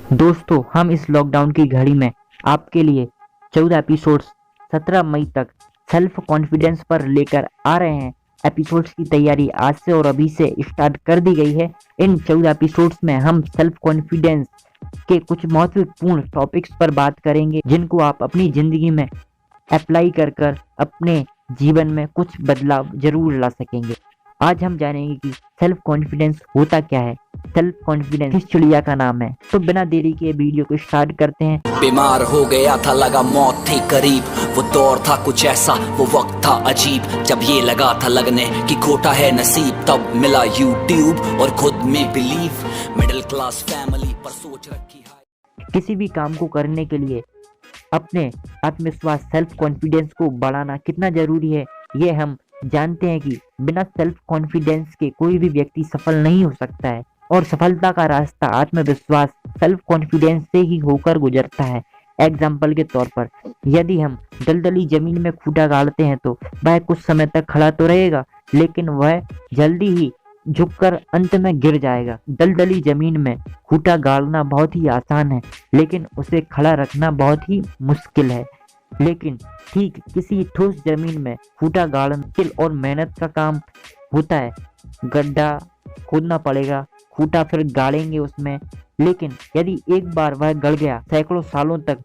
दोस्तों, हम इस लॉकडाउन की घड़ी में आपके लिए 14 एपिसोड्स 17 मई तक सेल्फ कॉन्फिडेंस पर लेकर आ रहे हैं। एपिसोड्स की तैयारी आज से और अभी से स्टार्ट कर दी गई है। इन 14 एपिसोड्स में हम सेल्फ कॉन्फिडेंस के कुछ महत्वपूर्ण टॉपिक्स पर बात करेंगे, जिनको आप अपनी ज़िंदगी में अप्लाई कर अपने जीवन में कुछ बदलाव जरूर ला सकेंगे। आज हम जानेंगे कि सेल्फ कॉन्फिडेंस होता क्या है, सेल्फ कॉन्फिडेंस किस चिड़िया का नाम है। तो बिना देरी के वीडियो को स्टार्ट करते हैं। बीमार हो गया था, लगा मौत थी करीब, वो दौर था कुछ ऐसा, वो वक्त था अजीब, जब ये लगा था लगने कि खोटा है नसीब, तब मिला यूट्यूब और खुद में बिलीव, मिडिल क्लास फैमिली पर सोच रखी है। किसी भी काम को करने के लिए अपने आत्मविश्वास सेल्फ कॉन्फिडेंस को बढ़ाना कितना जरूरी है, ये हम जानते हैं कि बिना सेल्फ कॉन्फिडेंस के कोई भी व्यक्ति सफल नहीं हो सकता है, और सफलता का रास्ता आत्मविश्वास सेल्फ कॉन्फिडेंस से ही होकर गुजरता है। एग्जाम्पल के तौर पर, यदि हम दलदली जमीन में खूंटा गाड़ते हैं तो वह कुछ समय तक खड़ा तो रहेगा, लेकिन वह जल्दी ही झुककर अंत में गिर जाएगा। दलदली जमीन में खूंटा गाड़ना बहुत ही आसान है, लेकिन उसे खड़ा रखना बहुत ही मुश्किल है। लेकिन ठीक किसी ठोस जमीन में खूंटा गाड़ना मुश्किल और मेहनत का काम होता है। गड्ढा खोदना पड़ेगा, खूंटा फिर गाड़ेंगे उसमें, लेकिन यदि एक बार वह गड़ गया, सैकड़ों सालों तक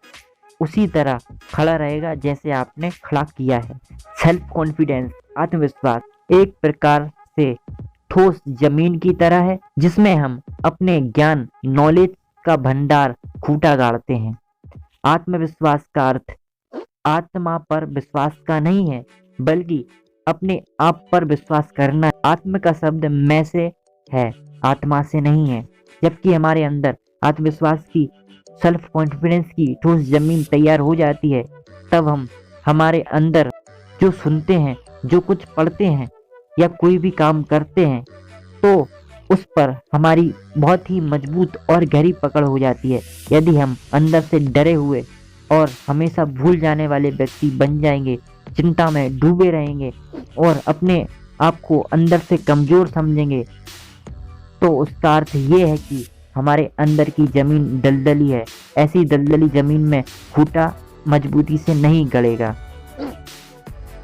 उसी तरह खड़ा रहेगा जैसे आपने खड़ा किया है। सेल्फ कॉन्फिडेंस आत्मविश्वास एक प्रकार से ठोस जमीन की तरह है, जिसमें हम अपने ज्ञान नॉलेज का भंडार खूंटा गाड़ते हैं। आत्मविश्वास का अर्थ आत्मा पर विश्वास का नहीं है, बल्कि अपने आप पर विश्वास करना। आत्म का शब्द मैं से है, आत्मा से नहीं है। जबकि हमारे अंदर आत्मविश्वास की सेल्फ कॉन्फिडेंस की ठोस जमीन तैयार हो जाती है, तब हम हमारे अंदर जो सुनते हैं, जो कुछ पढ़ते हैं या कोई भी काम करते हैं, तो उस पर हमारी बहुत ही मजबूत और गहरी पकड़ हो जाती है। यदि हम अंदर से डरे हुए और हमेशा भूल जाने वाले व्यक्ति बन जाएंगे, चिंता में डूबे रहेंगे और अपने आप को अंदर से कमजोर समझेंगे, तो उसका अर्थ ये है कि हमारे अंदर की जमीन दलदली है। ऐसी दलदली जमीन में खूंटा मजबूती से नहीं गड़ेगा।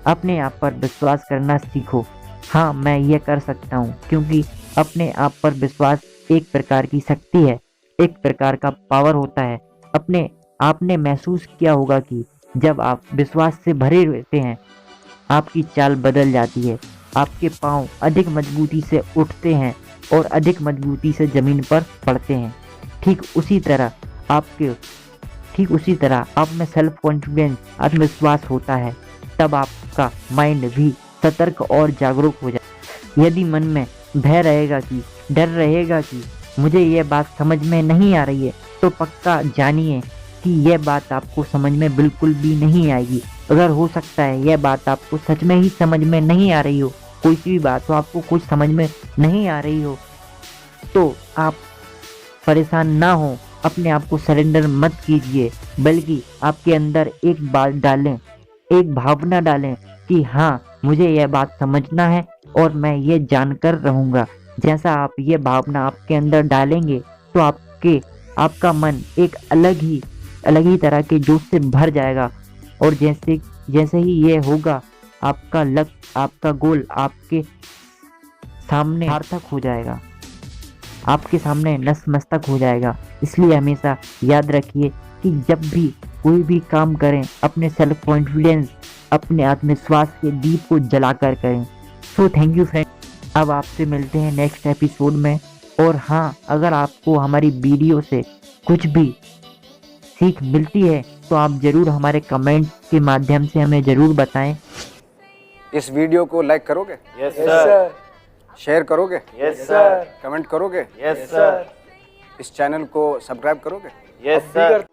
अपने आप पर विश्वास करना सीखो। हाँ, मैं ये कर सकता हूँ, क्योंकि अपने आप पर विश्वास एक प्रकार की शक्ति है, एक प्रकार का पावर होता है। अपने आपने महसूस किया होगा कि जब आप विश्वास से भरे रहते हैं, आपकी चाल बदल जाती है, आपके पांव अधिक मजबूती से उठते हैं और अधिक मजबूती से जमीन पर पड़ते हैं। ठीक उसी तरह आप में सेल्फ कॉन्फिडेंस आत्मविश्वास होता है, तब आपका माइंड भी सतर्क और जागरूक हो जाए। यदि मन में भय रहेगा कि डर रहेगा कि मुझे यह बात समझ में नहीं आ रही है, तो पक्का जानिए कि यह बात आपको समझ में बिल्कुल भी नहीं आएगी। अगर हो सकता है यह बात आपको सच में ही समझ में नहीं आ रही हो, कोई सी भी बात हो आपको कुछ समझ में नहीं आ रही हो, तो आप परेशान ना हो, अपने आप को सरेंडर मत कीजिए, बल्कि आपके अंदर एक बात डालें, एक भावना डालें कि हाँ, मुझे यह बात समझना है और मैं ये जानकर रहूँगा। जैसा आप ये भावना आपके अंदर डालेंगे, तो आपका मन एक अलग ही तरह के जोश से भर जाएगा, और जैसे ही ये होगा, आपका लक्ष्य, आपका गोल आपके सामने सार्थक हो जाएगा, आपके सामने नतमस्तक हो जाएगा। इसलिए हमेशा याद रखिए कि जब भी कोई भी काम करें, अपने सेल्फ कॉन्फिडेंस, अपने आत्मविश्वास के दीप को जलाकर करें। So thank you friend. अब आपसे मिलते हैं नेक्स्ट एपिसोड में। और हाँ, अगर आपको हमारी वीडियो से कुछ भी सीख मिलती है, तो आप ज़रूर हमारे कमेंट के माध्यम से हमें ज़रूर बताएं। इस वीडियो को लाइक करोगे? Yes sir. शेयर करोगे? Yes sir. कमेंट करोगे? Yes sir. इस चैनल को सब्सक्राइब करोगे? Yes sir.